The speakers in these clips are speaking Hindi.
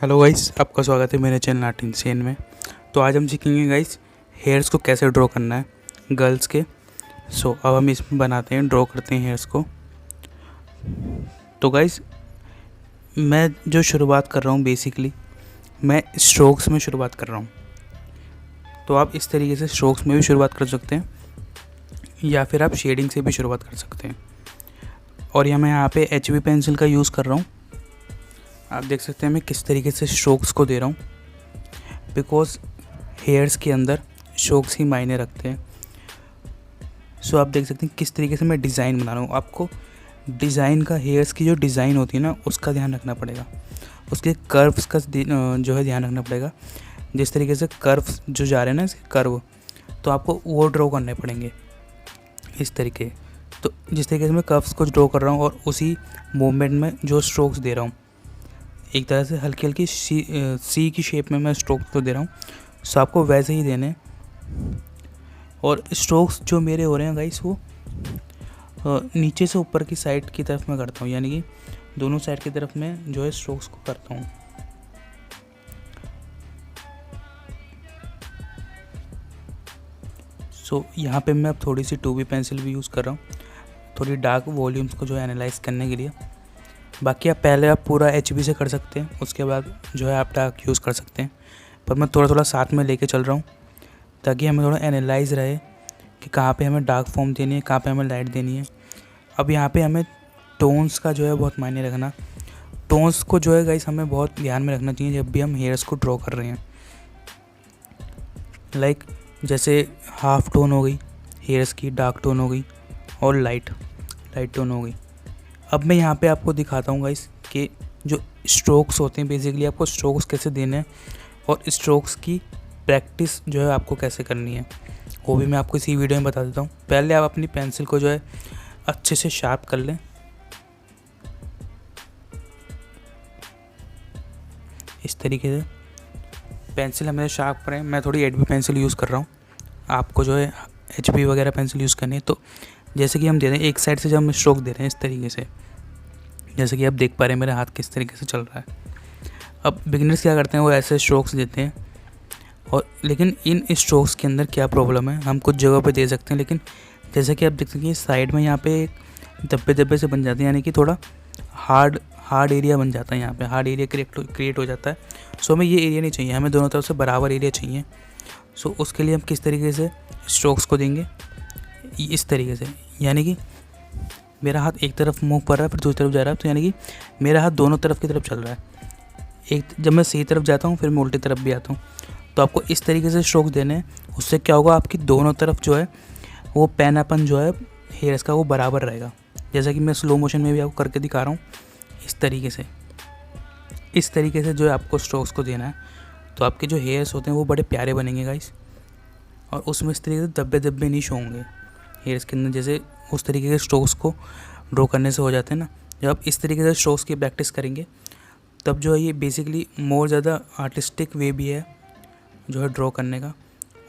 हेलो गाइस, आपका स्वागत है मेरे चैनल आर्ट इनसेन में। तो आज हम सीखेंगे गाइस हेयर्स को कैसे ड्रॉ करना है गर्ल्स के। अब हम इसमें बनाते हैं, ड्रॉ करते हैं हेयर्स को। तो गाइस मैं जो शुरुआत कर रहा हूँ बेसिकली मैं स्ट्रोक्स में शुरुआत कर रहा हूँ। तो आप इस तरीके से स्ट्रोक्स में भी शुरुआत कर सकते हैं या फिर आप शेडिंग से भी शुरुआत कर सकते हैं। और मैं यहाँ पे HB पेंसिल का यूज़ कर रहा हूँ। आप देख सकते हैं मैं किस तरीके से स्ट्रोक्स को दे रहा हूँ, बिकॉज हेयर्स के अंदर स्ट्रोक्स ही मायने रखते हैं। आप देख सकते हैं किस तरीके से मैं डिज़ाइन बना रहा हूँ। आपको डिज़ाइन का, हेयर्स की जो डिज़ाइन होती है ना, उसका ध्यान रखना पड़ेगा, उसके कर्व्स का जो है ध्यान रखना पड़ेगा। जिस तरीके से कर्व्स जो जा रहे हैं ना, इसके कर्व, तो आपको वो ड्रॉ करने पड़ेंगे इस तरीके। तो जिस तरीके से मैं कर्व्स को ड्रॉ कर रहा हूँ और उसी मूवमेंट में जो स्ट्रोक्स दे रहा हूँ, एक तरह से हल्की हल्की सी की शेप में मैं स्ट्रोक्स को दे रहा हूँ। आपको वैसे ही देने। और स्ट्रोक्स जो मेरे हो रहे हैं गाइस, वो नीचे से ऊपर की साइड की तरफ मैं करता हूँ, यानी कि दोनों साइड की तरफ मैं जो है स्ट्रोक्स को करता हूँ। यहाँ पे मैं अब थोड़ी सी 2B पेंसिल भी यूज़ कर रहा हूँ, थोड़ी डार्क वॉल्यूम्स को जो है एनालाइज करने के लिए। बाकी आप पूरा HB से कर सकते हैं, उसके बाद जो है आप डार्क यूज़ कर सकते हैं, पर मैं थोड़ा थोड़ा साथ में लेके चल रहा हूँ ताकि हमें थोड़ा एनालाइज रहे कि कहाँ पे हमें डार्क फॉर्म देनी है, कहाँ पे हमें लाइट देनी है। अब यहाँ पे हमें टोन्स का जो है बहुत मायने रखना। टोन्स को जो है गाइस हमें बहुत ध्यान में रखना चाहिए जब भी हम हेयर्स को ड्रॉ कर रहे हैं। लाइक जैसे हाफ टोन हो गई हेयर्स की, डार्क टोन हो गई, और लाइट टोन हो गई। अब मैं यहाँ पे आपको दिखाता हूँ गाइस कि जो स्ट्रोक्स होते हैं, बेसिकली आपको स्ट्रोक्स कैसे देने हैं और स्ट्रोक्स की प्रैक्टिस जो है आपको कैसे करनी है, वो भी मैं आपको इसी वीडियो में बता देता हूँ। पहले आप अपनी पेंसिल को जो है अच्छे से शार्प कर लें, इस तरीके से। पेंसिल हमें शार्प करें। मैं थोड़ी HB पेंसिल यूज़ कर रहा हूँ, आपको जो है HB वगैरह पेंसिल यूज़ करनी है। तो जैसे कि हम दे रहे हैं एक साइड से, जब हम स्ट्रोक दे रहे हैं इस तरीके से, जैसे कि आप देख पा रहे हैं मेरा हाथ किस तरीके से चल रहा है। अब बिगिनर्स क्या करते हैं, वो ऐसे स्ट्रोक्स देते हैं। और लेकिन इन स्ट्रोक्स के अंदर क्या प्रॉब्लम है, हम कुछ जगह पे दे सकते हैं, लेकिन जैसे कि आप देख सकते हैं साइड में यहाँ पे धब्बे धब्बे से बन जाते हैं, यानी कि थोड़ा हार्ड एरिया बन जाता है। यहाँ पे हार्ड एरिया क्रिएट हो जाता है। हमें ये एरिया नहीं चाहिए, हमें दोनों तरफ से बराबर एरिया चाहिए। उसके लिए हम किस तरीके से स्ट्रोक्स को देंगे, इस तरीके से, यानी कि मेरा हाथ एक तरफ मूव कर रहा है फिर दूसरी तरफ जा रहा है, तो यानी कि मेरा हाथ दोनों तरफ की तरफ चल रहा है। जब मैं सही तरफ जाता हूँ फिर मैं उल्टी तरफ भी आता हूँ। तो आपको इस तरीके से स्ट्रोक देने हैं। उससे क्या होगा, आपकी दोनों तरफ जो है वो पैनापन जो है हेयर्स का वो बराबर रहेगा। जैसा कि मैं स्लो मोशन में भी आपको करके दिखा रहा हूँ, इस तरीके से जो है आपको स्ट्रोक्स को देना है। तो आपके जो हेयर्स होते हैं वो बड़े प्यारे बनेंगे गाइस, और उसमें इस तरीके से धब्बे धब्बे नहीं शो होंगे हेयर्स के अंदर, जैसे उस तरीके के स्ट्रोक्स को ड्रॉ करने से हो जाते हैं ना। जब आप इस तरीके से स्ट्रोक्स की प्रैक्टिस करेंगे तब जो है ये बेसिकली मोर ज़्यादा आर्टिस्टिक वे भी है जो है ड्रॉ करने का।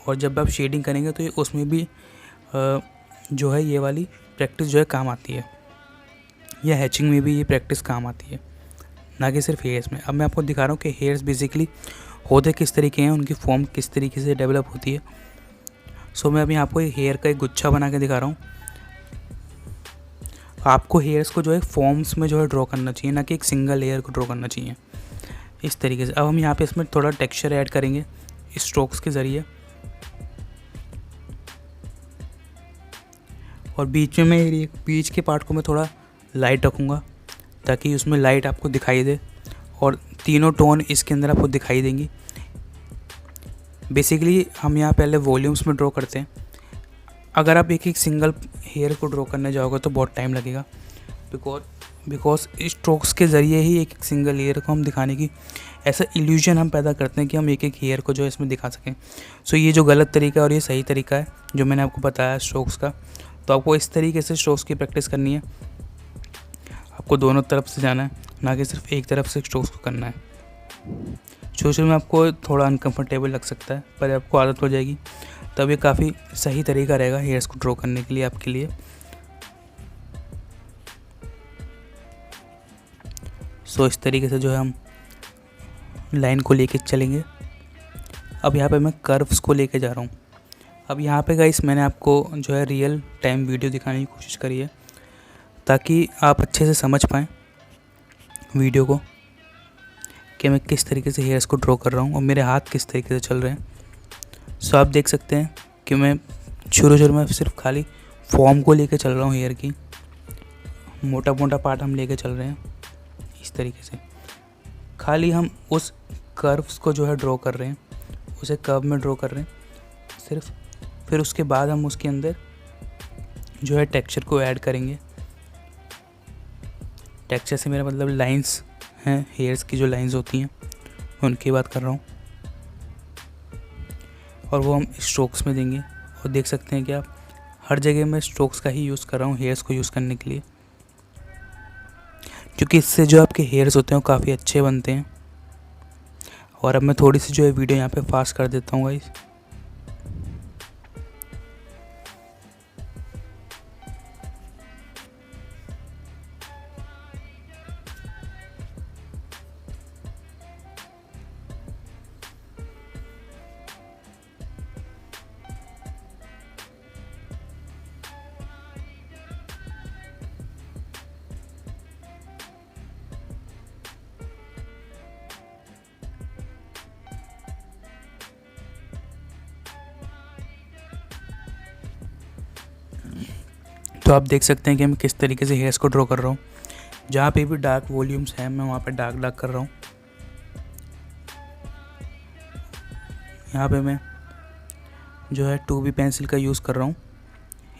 और जब आप शेडिंग करेंगे तो ये उसमें भी जो है ये वाली प्रैक्टिस जो है काम आती है, या हैचिंग में भी ये प्रैक्टिस काम आती है, ना कि सिर्फ हेयर्स में। अब मैं आपको दिखा रहा हूँ कि हेयर्स बेसिकली होते किस तरीके हैं, उनकी फॉर्म किस तरीके से डेवलप होती है। मैं अभी आपको एक हेयर का एक गुच्छा बना के दिखा रहा हूँ। आपको हेयर्स को जो है फॉर्म्स में जो है ड्रॉ करना चाहिए, ना कि एक सिंगल लेयर को ड्रॉ करना चाहिए, इस तरीके से। अब हम यहाँ पे इसमें थोड़ा टेक्सचर ऐड करेंगे स्ट्रोक्स के ज़रिए, और बीच में मैं बीच के पार्ट को मैं थोड़ा लाइट रखूँगा ताकि उसमें लाइट आपको दिखाई दे, और तीनों टोन इसके अंदर आपको दिखाई देंगी। बेसिकली हम यहाँ पहले वॉल्यूम्स में ड्रॉ करते हैं। अगर आप एक सिंगल हेयर को ड्रॉ करने जाओगे तो बहुत टाइम लगेगा, बिकॉज स्ट्रोक्स के ज़रिए ही एक सिंगल हेयर को हम दिखाने की ऐसा इल्यूजन हम पैदा करते हैं कि हम एक हेयर को जो है इसमें दिखा सकें। ये जो गलत तरीका है और ये सही तरीका है जो मैंने आपको बताया स्ट्रोक्स का। तो आपको इस तरीके से स्ट्रोक्स की प्रैक्टिस करनी है, आपको दोनों तरफ से जाना है, ना कि सिर्फ एक तरफ से स्ट्रोक्स को करना है। शुरू में आपको थोड़ा अनकंफर्टेबल लग सकता है, पर आपको आदत हो जाएगी तब ये काफ़ी सही तरीका रहेगा हेयर्स को ड्रॉ करने के लिए आपके लिए। इस तरीके से जो है हम लाइन को लेके चलेंगे। अब यहाँ पे मैं कर्व्स को लेके जा रहा हूँ। अब यहाँ पे गाइस मैंने आपको जो है रियल टाइम वीडियो दिखाने की कोशिश करी है ताकि आप अच्छे से समझ पाएँ वीडियो को कि मैं किस तरीके से हेयर्स को ड्रॉ कर रहा हूँ और मेरे हाथ किस तरीके से चल रहे हैं। सो आप देख सकते हैं कि मैं शुरू में सिर्फ खाली फॉर्म को लेके चल रहा हूँ हेयर की, मोटा मोटा पार्ट हम लेके चल रहे हैं इस तरीके से। खाली हम उस कर्व्स को जो है ड्रॉ कर रहे हैं, उसे कर्व में ड्रॉ कर रहे हैं सिर्फ। फिर उसके बाद हम उसके अंदर जो है टेक्सचर को ऐड करेंगे। टेक्सचर से मेरा मतलब लाइंस हैं, हेयर्स की जो लाइंस होती हैं उनकी बात कर रहा हूँ। और वो हम स्ट्रोक्स में देंगे। और देख सकते हैं कि आप हर जगह मैं स्ट्रोक्स का ही यूज़ कर रहा हूँ हेयर्स को यूज़ करने के लिए, क्योंकि इससे जो आपके हेयर्स होते हैं वो काफ़ी अच्छे बनते हैं। और अब मैं थोड़ी सी जो है वीडियो यहाँ पे फास्ट कर देता हूँ गाइस। तो आप देख सकते हैं कि मैं किस तरीके से हेयर्स को ड्रॉ कर रहा हूँ। जहाँ पे भी डार्क वॉल्यूम्स हैं मैं वहाँ पे डार्क कर रहा हूँ। यहाँ पे मैं जो है 2B पेंसिल का यूज़ कर रहा हूँ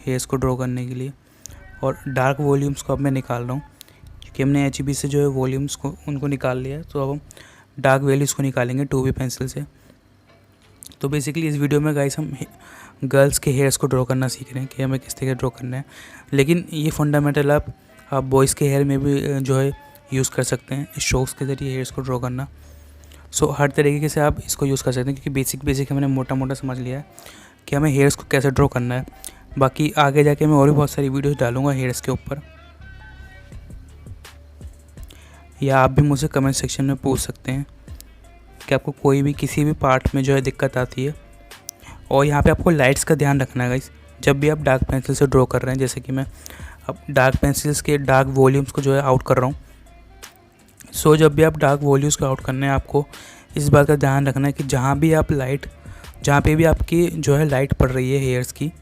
हेयर्स को ड्रॉ करने के लिए। और डार्क वॉल्यूम्स को अब मैं निकाल रहा हूँ क्योंकि हमने HB से जो है वॉल्यूम्स को उनको निकाल लिया है। तो अब हम डार्क वैल्यूज़ को निकालेंगे 2B पेंसिल से। तो बेसिकली इस वीडियो में गाइस हम गर्ल्स के हेयर्स को ड्रॉ करना सीख रहे हैं कि हमें किस तरीके ड्रॉ करना है। लेकिन ये फंडामेंटल आप बॉयज़ के हेयर में भी जो है यूज़ कर सकते हैं, स्ट्रोक्स के ज़रिए हेयर्स को ड्रॉ करना। सो हर तरीके से आप इसको यूज़ कर सकते हैं क्योंकि बेसिक हमने मोटा मोटा समझ लिया है कि हमें हेयर्स को कैसे ड्रॉ करना है। बाकी आगे जाके मैं और भी बहुत सारी वीडियोस डालूँगा हेयर्स के ऊपर, या आप भी मुझसे कमेंट सेक्शन में पूछ सकते हैं कि आपको कोई भी किसी भी पार्ट में जो है दिक्कत आती है। और यहाँ पे आपको लाइट्स का ध्यान रखना है गाइस जब भी आप डार्क पेंसिल से ड्रॉ कर रहे हैं। जैसे कि मैं अब डार्क पेंसिल्स के डार्क वॉल्यूम्स को जो है आउट कर रहा हूँ। सो जब भी आप डार्क वॉल्यूम्स को आउट करना है आपको इस बात का ध्यान रखना है कि जहाँ पे भी आपकी जो है लाइट पड़ रही है हेयर्स की,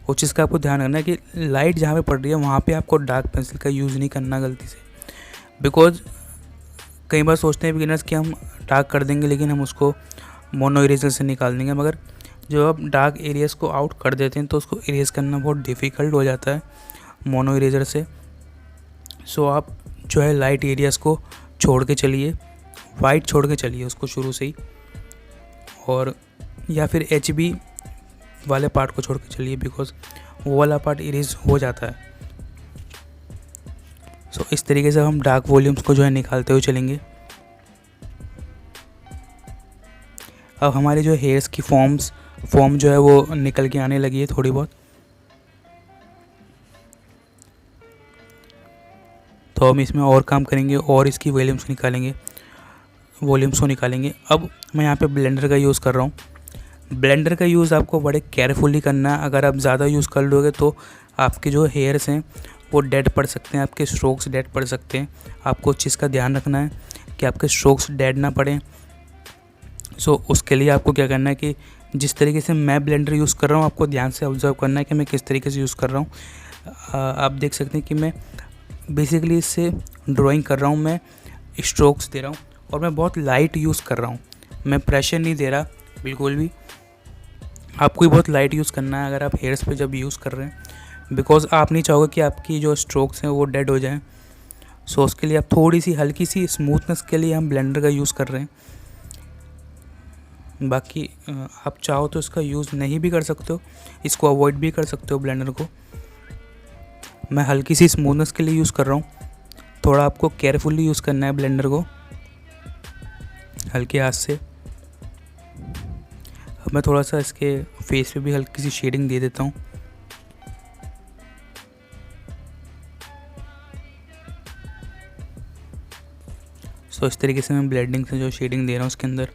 उस चीज़ का आपको ध्यान रखना है कि लाइट जहाँ पे पड़ रही है वहाँ पे आपको डार्क पेंसिल का यूज़ नहीं करना गलती से। बिकॉज कई बार सोचते हैं बिगिनर्स कि हम डार्क कर देंगे लेकिन हम उसको मोनो इरेजर से निकाल देंगे, मगर जब आप डार्क एरियाज़ को आउट कर देते हैं तो उसको इरेज करना बहुत डिफ़िकल्ट हो जाता है मोनो इरेजर से। सो आप जो है लाइट एरियाज़ को छोड़ के चलिए, वाइट छोड़ के चलिए उसको शुरू से ही, और या फिर HB वाले पार्ट को छोड़ के चलिए बिकॉज वो वाला पार्ट इरेज हो जाता है। सो इस तरीके से हम डार्क वॉल्यूम्स को जो है निकालते हुए चलेंगे। अब हमारे जो हेयर्स की फॉर्म जो है वो निकल के आने लगी है थोड़ी बहुत। तो हम इसमें और काम करेंगे और इसकी वॉल्यूम्स को निकालेंगे। अब मैं यहाँ पे ब्लेंडर का यूज़ कर रहा हूँ। ब्लेंडर का यूज़ आपको बड़े केयरफुली करना है। अगर आप ज़्यादा यूज़ कर लोगे तो आपके जो हेयर्स हैं वो डेड पड़ सकते हैं, आपके स्ट्रोक्स डेड पड़ सकते हैं। आपको उस चीज़ का ध्यान रखना है कि आपके स्ट्रोक्स डेड ना पड़ें। सो उसके लिए आपको क्या करना है कि जिस तरीके से मैं ब्लेंडर यूज़ कर रहा हूँ आपको ध्यान से ऑब्जर्व करना है कि मैं किस तरीके से यूज़ कर रहा हूँ। आप देख सकते हैं कि मैं बेसिकली इससे ड्राइंग कर रहा हूँ, मैं स्ट्रोक्स दे रहा हूँ और मैं बहुत लाइट यूज़ कर रहा हूँ। मैं प्रेशर नहीं दे रहा बिल्कुल भी। आपको भी बहुत लाइट यूज़ करना है अगर आप हेयर्स पे जब यूज़ कर रहे हैं, बिकॉज आप नहीं चाहोगे कि आपकी जो स्ट्रोक्स हैं वो डेड हो जाएं। सो उसके लिए आप थोड़ी सी हल्की सी स्मूथनेस के लिए हम ब्लेंडर का यूज़ कर रहे हैं। बाकी आप चाहो तो इसका यूज़ नहीं भी कर सकते हो, इसको अवॉइड भी कर सकते हो ब्लेंडर को। मैं हल्की सी स्मूथनेस के लिए यूज़ कर रहा हूँ। थोड़ा आपको केयरफुली यूज़ करना है ब्लेंडर को हल्के हाथ से। अब मैं थोड़ा सा इसके फेस पे भी हल्की सी शेडिंग दे देता हूँ। सो इस तरीके से मैं ब्लेंडिंग से जो शेडिंग दे रहा हूँ उसके अंदर।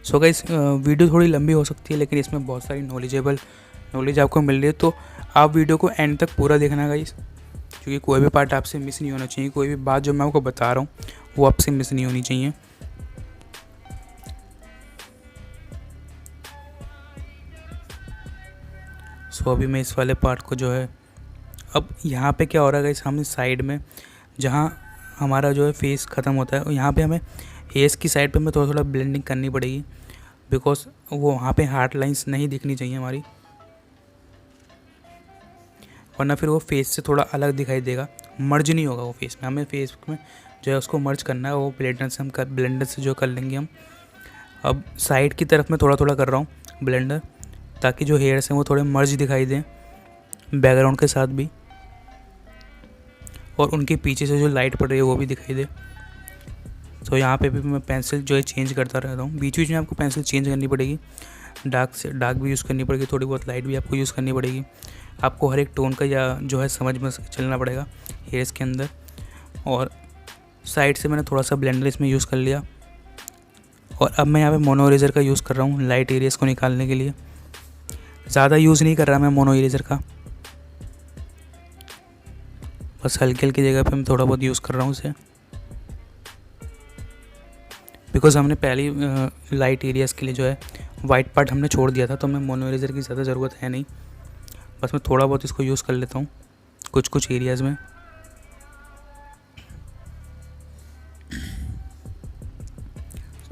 सो गाइस वीडियो थोड़ी लंबी हो सकती है, लेकिन इसमें बहुत सारी नॉलेज आपको मिल रही है, तो आप वीडियो को एंड तक पूरा देखना गाइस, क्योंकि कोई भी पार्ट आपसे मिस नहीं होना चाहिए, कोई भी बात जो मैं आपको बता रहा हूँ वो आपसे मिस नहीं होनी चाहिए। सो अभी मैं इस वाले पार्ट को जो है, अब यहाँ पे क्या हो रहा है गाइस, हम साइड में जहाँ हमारा जो है फेस ख़त्म होता है, यहाँ पे हमें फेस की साइड पे हमें थोड़ा थोड़ा ब्लेंडिंग करनी पड़ेगी, बिकॉज वो वहाँ पे हार्ड लाइंस नहीं दिखनी चाहिए हमारी, वरना फिर वो फेस से थोड़ा अलग दिखाई देगा, मर्ज नहीं होगा वो फेस में। हमें फेस में जो है उसको मर्ज करना है, वो ब्लेंडर से जो कर लेंगे हम। अब साइड की तरफ मैं थोड़ा थोड़ा कर रहा हूँ ब्लेंडर, ताकि जो हेयर्स हैं वो थोड़े मर्ज दिखाई दें बैकग्राउंड के साथ भी, और उनके पीछे से जो लाइट पड़ रही है वो भी दिखाई दे। तो यहाँ पे भी मैं पेंसिल जो है चेंज करता रहता हूँ, बीच बीच में आपको पेंसिल चेंज करनी पड़ेगी, डार्क से डार्क भी यूज़ करनी पड़ेगी, थोड़ी बहुत लाइट भी आपको यूज़ करनी पड़ेगी। आपको हर एक टोन का या जो है समझ में चलना पड़ेगा हेयर्स के अंदर। और साइड से मैंने थोड़ा सा ब्लेंडर इसमें यूज़ कर लिया, और अब मैं यहाँ पे मोनो इरेजर का यूज़ कर रहा हूँ लाइट एरियाज़ को निकालने के लिए। ज़्यादा यूज़ नहीं कर रहा मैं मोनो इरेजर का, बस हल्की हल्की जगह पे मैं थोड़ा बहुत यूज़ कर रहा हूँ उसे, बिकॉज हमने पहली लाइट एरियाज़ के लिए जो है वाइट पार्ट हमने छोड़ दिया था, तो मैं मोनो इरेजर की ज़्यादा ज़रूरत है नहीं, बस मैं थोड़ा बहुत इसको यूज़ कर लेता हूँ कुछ एरियाज़ में।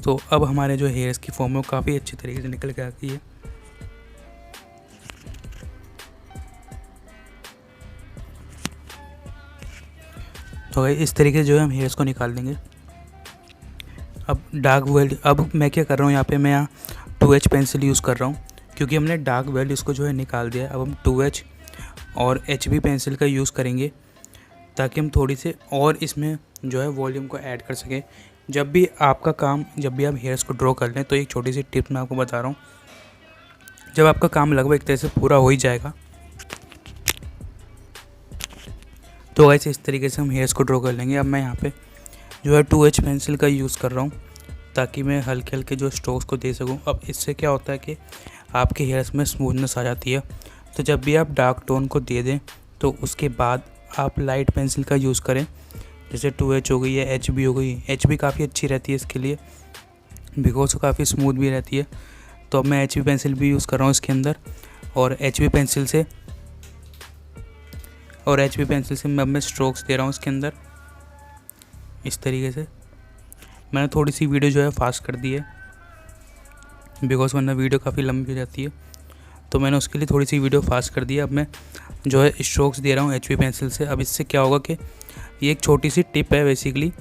तो अब हमारे जो हेयर्स की फॉर्म है वो काफ़ी अच्छी तरीके से निकल के आती है। तो इस तरीके से जो है हम हेयर्स को निकाल देंगे। अब डार्क वेल्ड, अब मैं क्या कर रहा हूँ यहाँ पे, मैं यहाँ 2H पेंसिल यूज़ कर रहा हूँ, क्योंकि हमने डार्क वेल्ड इसको जो है निकाल दिया है। अब हम 2H और HB पेंसिल का यूज़ करेंगे, ताकि हम थोड़ी से और इसमें जो है वॉल्यूम को ऐड कर सकें। जब भी आप हेयर्स को ड्रॉ कर लें, तो एक छोटी सी टिप मैं आपको बता रहा हूँ, जब आपका काम लगभग एक तरह से पूरा हो ही जाएगा, तो ऐसे इस तरीके से हम हेयर्स को ड्रॉ कर लेंगे। अब मैं यहाँ पे जो है 2H पेंसिल का यूज़ कर रहा हूँ, ताकि मैं हल्के हल्के जो स्ट्रोक्स को दे सकूँ। अब इससे क्या होता है कि आपके हेयर्स में स्मूथनेस आ जाती है। तो जब भी आप डार्क टोन को दे दें, तो उसके बाद आप लाइट पेंसिल का यूज़ करें, जैसे 2H हो गई या HB हो गई। HB काफ़ी अच्छी रहती है इसके लिए, बिकॉज वो काफ़ी स्मूथ भी रहती है। तो अब मैं HB पेंसिल भी यूज़ कर रहा हूँ इसके अंदर, और HB पेंसिल से मैं स्ट्रोक्स दे रहा हूँ इसके अंदर इस तरीके से। मैंने थोड़ी सी वीडियो जो है फास्ट कर दी है, बिकॉज वरना वीडियो काफ़ी लंबी हो जाती है, तो मैंने उसके लिए थोड़ी सी वीडियो फास्ट कर दी है। अब मैं जो है स्ट्रोक्स दे रहा हूँ HB पेंसिल से। अब इससे क्या होगा कि ये एक छोटी सी टिप है बेसिकली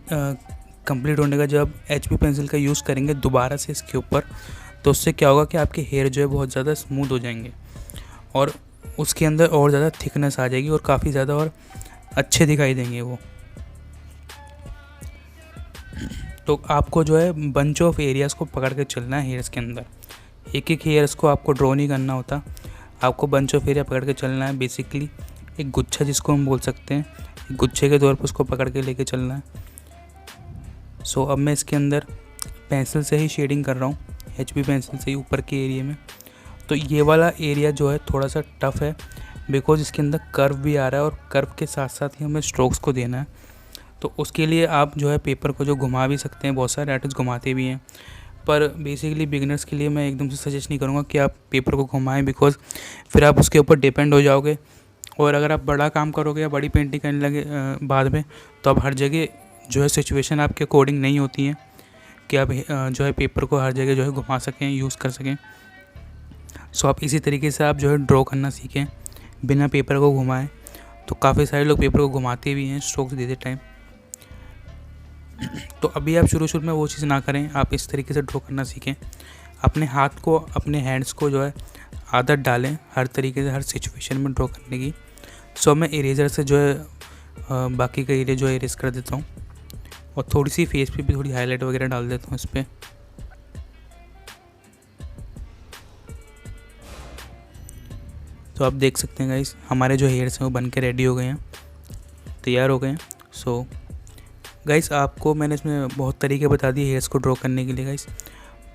कंप्लीट होने का। जब HB पेंसिल का यूज़ करेंगे दोबारा से इसके ऊपर, तो उससे क्या होगा कि आपके हेयर जो है बहुत ज़्यादा स्मूथ हो जाएंगे, और उसके अंदर और ज़्यादा थिकनेस आ जाएगी, और काफ़ी ज़्यादा और अच्छे दिखाई देंगे वो। तो आपको जो है बंच ऑफ एरियाज़ को पकड़ के चलना है हेयर्स के अंदर, एक एक हेयर्स को आपको ड्रॉ नहीं करना होता, आपको बंच ऑफ एरिया पकड़ के चलना है। बेसिकली एक गुच्छा जिसको हम बोल सकते हैं, एक गुच्छे के तौर पर उसको पकड़ के लेके चलना है। सो अब मैं इसके अंदर पेंसिल से ही शेडिंग कर रहा हूँ, HB पेंसिल से ही ऊपर के एरिया में। तो ये वाला एरिया जो है थोड़ा सा टफ है, बिकॉज इसके अंदर कर्व भी आ रहा है, और कर्व के साथ साथ ही हमें स्ट्रोक्स को देना है। तो उसके लिए आप जो है पेपर को जो घुमा भी सकते हैं, बहुत सारे आर्टिस्ट घुमाते भी हैं, पर बेसिकली बिगिनर्स के लिए मैं एकदम से सजेस्ट नहीं करूँगा कि आप पेपर को घुमाएं, बिकॉज फिर आप उसके ऊपर डिपेंड हो जाओगे। और अगर आप बड़ा काम करोगे या बड़ी पेंटिंग करने लगे बाद में, तो आप हर जगह जो है सिचुएशन आपके अकॉर्डिंग नहीं होती हैं कि आप जो है पेपर को हर जगह जो है घुमा सकें, यूज़ कर सकें। सो आप इसी तरीके से आप जो है ड्रॉ करना सीखें बिना पेपर को घुमाएं। तो काफ़ी सारे लोग पेपर को घुमाते भी हैं स्ट्रोक्स देते टाइम। तो अभी आप शुरू में वो चीज़ ना करें, आप इस तरीके से ड्रॉ करना सीखें। अपने हाथ को, अपने हैंड्स को जो है आदत डालें हर तरीके से, हर सिचुएशन में ड्रॉ करने की। सो मैं इरेजर से जो है बाकी का एरिया जो है इरेज कर देता हूँ, और थोड़ी सी फेस पे भी थोड़ी हाईलाइट वगैरह डाल देता हूँ इस पर। तो आप देख सकते हैं गाइस, हमारे जो हेयर्स हैं वो बन के रेडी हो गए हैं, तैयार हो गए हैं। सो गाइस आपको मैंने इसमें बहुत तरीके बता दिए हेयर्स को ड्रॉ करने के लिए गाइस।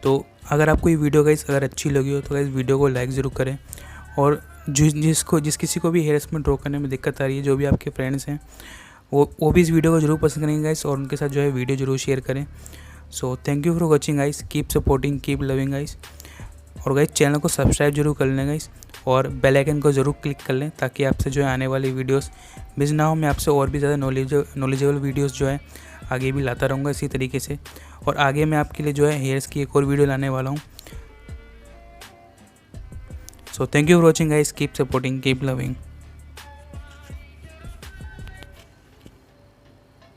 तो अगर आपको ये वीडियो गाइस अगर अच्छी लगी हो तो गाइस वीडियो को लाइक ज़रूर करें, और जिस किसी को भी हेयर्स में ड्रॉ करने में दिक्कत आ रही है, जो भी आपके फ्रेंड्स हैं वो भी इस वीडियो को जरूर पसंद करेंगे गाइस, और उनके साथ जो है वीडियो जरूर शेयर करें। So thank you for watching guys, keep supporting, keep loving guys. और गाइस चैनल को सब्सक्राइब जरूर कर लें गाइस, और बेल आइकन को ज़रूर क्लिक कर लें ताकि आपसे जो है आने वाली वीडियोस मिस ना हो। मैं आपसे और भी ज़्यादा नॉलेजेबल वीडियोस जो है आगे भी लाता रहूँगा इसी तरीके से, और आगे मैं आपके लिए जो है हेयर्स की एक और वीडियो लाने वाला हूँ। So thank you for watching guys, keep supporting, keep loving.